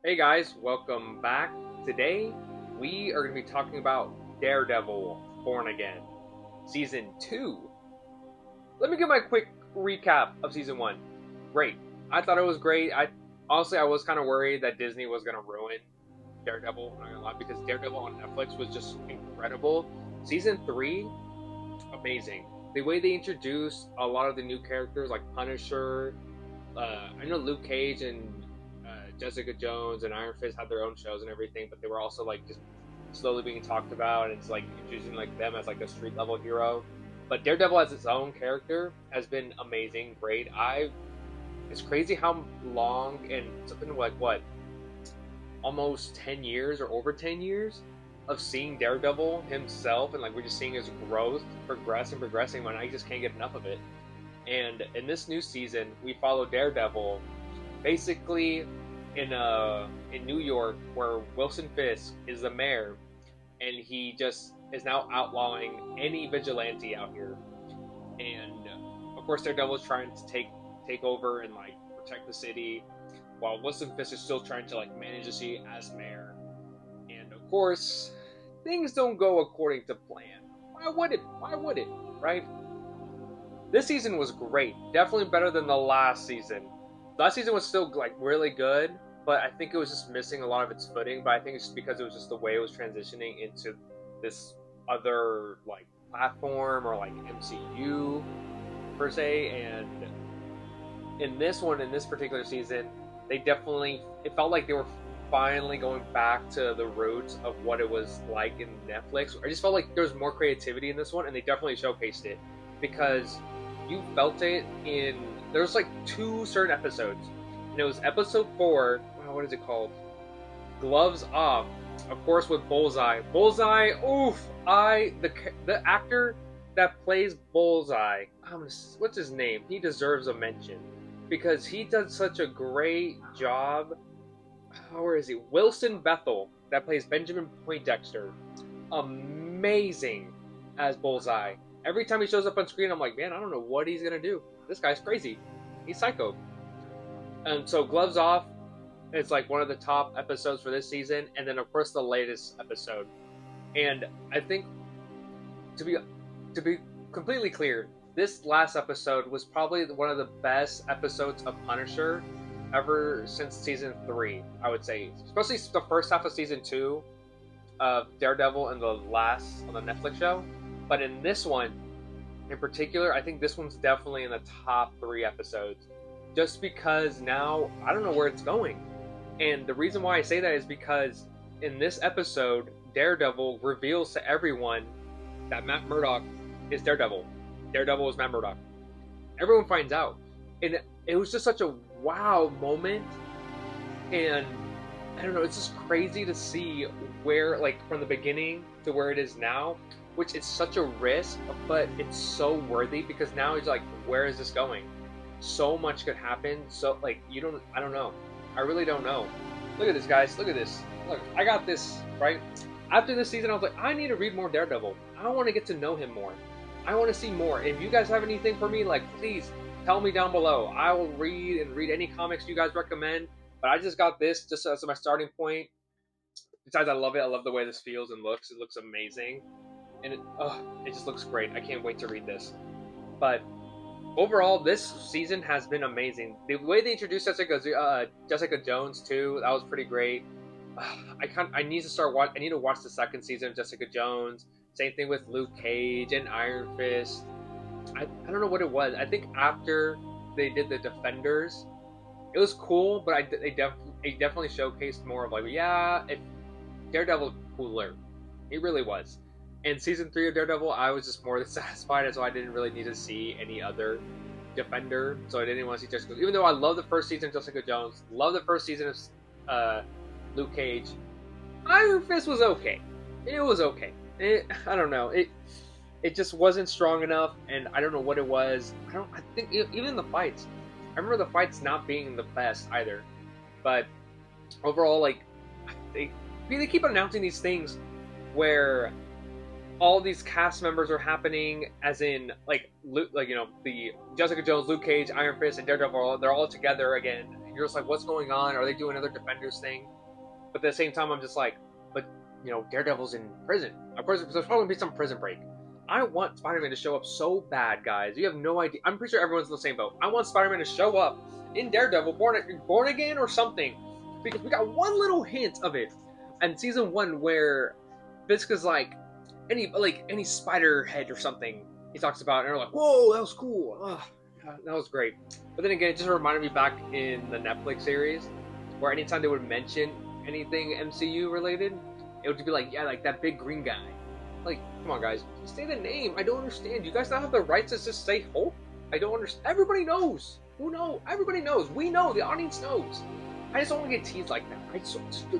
Hey guys, welcome back. Today we are going to be talking about Daredevil Born Again, Season 2. Let me give my quick recap of Season 1. Great. I thought it was great. I was kind of worried that Disney was going to ruin Daredevil, I'm not going to lie, because Daredevil on Netflix was just incredible. Season 3, amazing. The way they introduced a lot of the new characters like Punisher, I know Luke Cage and Jessica Jones and Iron Fist had their own shows and everything, but they were also like just slowly being talked about, and it's like introducing like them as like a street level hero. But Daredevil as its own character has been amazing, great. It's crazy how long and something like what almost 10 years or over 10 years of seeing Daredevil himself, and like we're just seeing his growth progressing when I just can't get enough of it. And in this new season, we follow Daredevil basically in New York, where Wilson Fisk is the mayor, and he just is now outlawing any vigilante out here. And of course, Daredevil is trying to take over and like protect the city, while Wilson Fisk is still trying to like manage the city as mayor. And of course, things don't go according to plan. Why would it? Why would it? Right? This season was great. Definitely better than the last season. Last season was still like really good, but I think it was just missing a lot of its footing. But I think it's just because it was just the way it was transitioning into this other like platform or like MCU per se. And in this particular season, it felt like they were finally going back to the roots of what it was like in Netflix. I just felt like there was more creativity in this one, and they definitely showcased it because you felt it in there's like two certain episodes, and it was episode 4. What is it called? Gloves Off, of course, with Bullseye. Bullseye, oof! The actor that plays Bullseye, what's his name? He deserves a mention because he does such a great job. Where is he? Wilson Bethel, that plays Benjamin Poindexter, amazing as Bullseye. Every time he shows up on screen, I'm like, man, I don't know what he's gonna do. This guy's crazy. He's psycho. And so Gloves Off, it's like one of the top episodes for this season, and then of course the latest episode. And I think to be completely clear, this last episode was probably one of the best episodes of Punisher ever since season 3. I would say, especially the first half of season 2 of Daredevil and the last on the Netflix show. But in this one, in particular, I think this one's definitely in the top 3 episodes. Just because now, I don't know where it's going. And the reason why I say that is because in this episode, Daredevil reveals to everyone that Matt Murdock is Daredevil. Daredevil is Matt Murdock. Everyone finds out. And it was just such a wow moment. And I don't know, it's just crazy to see where, like, from the beginning to where it is now, which is such a risk, but it's so worthy because now it's like, where is this going? So much could happen. So like, I don't know. I really don't know. Look at this, guys. Look at this. Look, I got this, right? After this season, I was like, I need to read more Daredevil. I want to get to know him more. I want to see more. If you guys have anything for me, like, please tell me down below. I will read any comics you guys recommend. But I just got this just as my starting point. Besides, I love it. I love the way this feels and looks. It looks amazing. And it just looks great. I can't wait to read this. But overall, this season has been amazing. The way they introduced Jessica Jones too, that was pretty great. I need to watch the second season of Jessica Jones. Same thing with Luke Cage and Iron Fist. I don't know what it was. I think after they did the Defenders, it was cool, but it definitely showcased more of like, if Daredevil's cooler. It really was. In season 3 of Daredevil, I was just more than satisfied, so I didn't really need to see any other Defender. So I didn't want to see Jessica. Even though I love the first season of Jessica Jones, love the first season of Luke Cage, Iron Fist was okay. It was okay. I don't know. It just wasn't strong enough, and I don't know what it was. I think even the fights. I remember the fights not being the best either. But overall, like they keep announcing these things where all these cast members are happening, as in the Jessica Jones, Luke Cage, Iron Fist, and Daredevil. They're all together again you're just like, what's going on? Are they doing another Defenders thing? But at the same time, I'm just like, but Daredevil's in prison. Of course, there's probably gonna be some prison break. I want Spider-Man to show up so bad, guys. You have no idea. I'm pretty sure everyone's in the same boat. I want Spider-Man to show up in Daredevil Born Again or something, because we got one little hint of it in season 1 where Fisk is like any spider head or something he talks about, and they're like, whoa, that was cool. That was great. But then again, it just reminded me back in the Netflix series where anytime they would mention anything MCU related, it would be like, yeah, like that big green guy. Like, come on, guys, just say the name. I don't understand. You guys not have the rights to just say Hulk? I don't understand. Everybody knows. Who knows? Everybody knows. We know. The audience knows. I just don't want to get teased like that.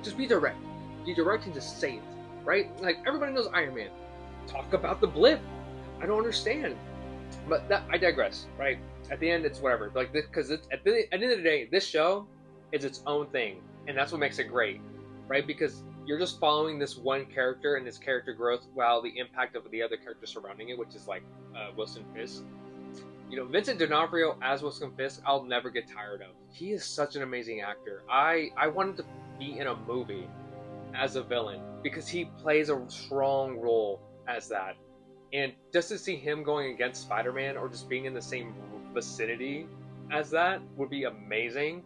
Just be direct. Be direct and just say it, right? Like, everybody knows Iron Man. Talk about the blip. I don't understand. But I digress, right? At the end, it's whatever. Like, because at the end of the day, this show is its own thing, and that's what makes it great, right? Because you're just following this one character and this character growth while the impact of the other characters surrounding it, which is like Wilson Fisk. Vincent D'Onofrio as Wilson Fisk, I'll never get tired of. He is such an amazing actor. I wanted to be in a movie as a villain because he plays a strong role as that. And just to see him going against Spider-Man or just being in the same vicinity as that would be amazing.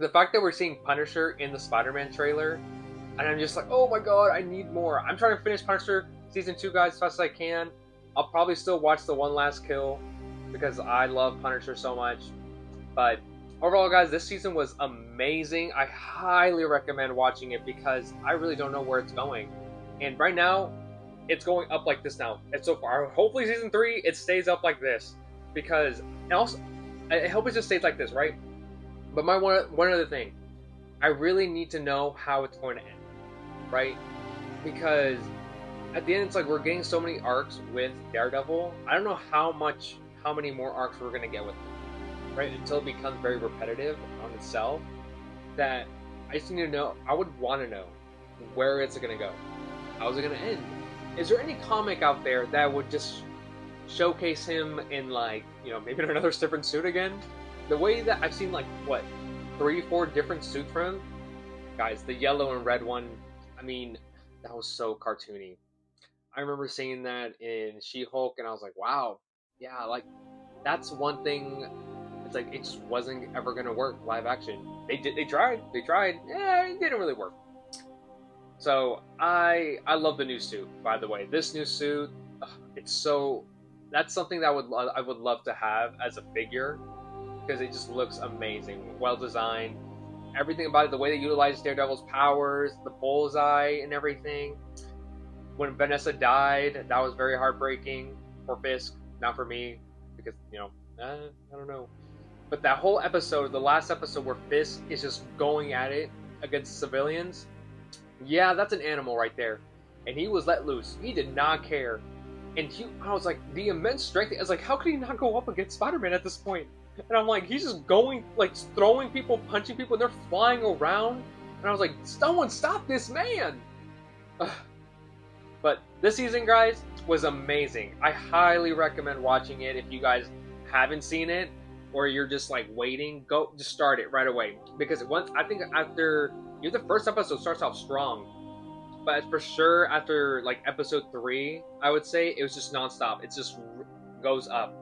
The fact that we're seeing Punisher in the Spider-Man trailer, and I'm just like, oh my god, I need more. I'm trying to finish Punisher Season 2, guys, as fast as I can. I'll probably still watch the One Last Kill because I love Punisher so much. But overall, guys, this season was amazing. I highly recommend watching it because I really don't know where it's going. And right now, it's going up like this now. And so far, hopefully Season 3, it stays up like this. Because, and also, I hope it just stays like this, right? But my one other thing, I really need to know how it's going to end, right? Because at the end, it's like we're getting so many arcs with Daredevil. I don't know how many more arcs we're going to get with him, right? Until it becomes very repetitive on itself. That I just need to know. I would want to know where it's going to go. How's it going to end? Is there any comic out there that would just showcase him in maybe in another different suit again? The way that I've seen 3-4 different suits for him, guys, the yellow and red one, I mean, that was so cartoony. I remember seeing that in She-Hulk, and I was like, wow, yeah, that's one thing. It's like it just wasn't ever gonna work live action. They tried, yeah, it didn't really work. So I love the new suit, by the way. This new suit, that's something that I would love to have as a figure. Because it just looks amazing, well designed, everything about it, the way they utilize Daredevil's powers, the bullseye and everything. When Vanessa died, that was very heartbreaking for Fisk, not for me, because I don't know. But that whole episode, the last episode where Fisk is just going at it against civilians, yeah, that's an animal right there, and he was let loose. He did not care, and I was like, the immense strength. I was like, how could he not go up against Spider-Man at this point? And I'm like, he's just going, throwing people, punching people, and they're flying around. And I was like, someone stop this man! But this season, guys, was amazing. I highly recommend watching it if you guys haven't seen it, or you're just waiting. Just start it right away. Because after the first episode starts off strong. But for sure, after episode 3, I would say, it was just nonstop. It just goes up.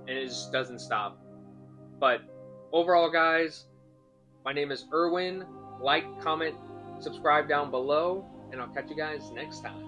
And it just doesn't stop. But overall, guys, my name is Erwin. Like, comment, subscribe down below, and I'll catch you guys next time.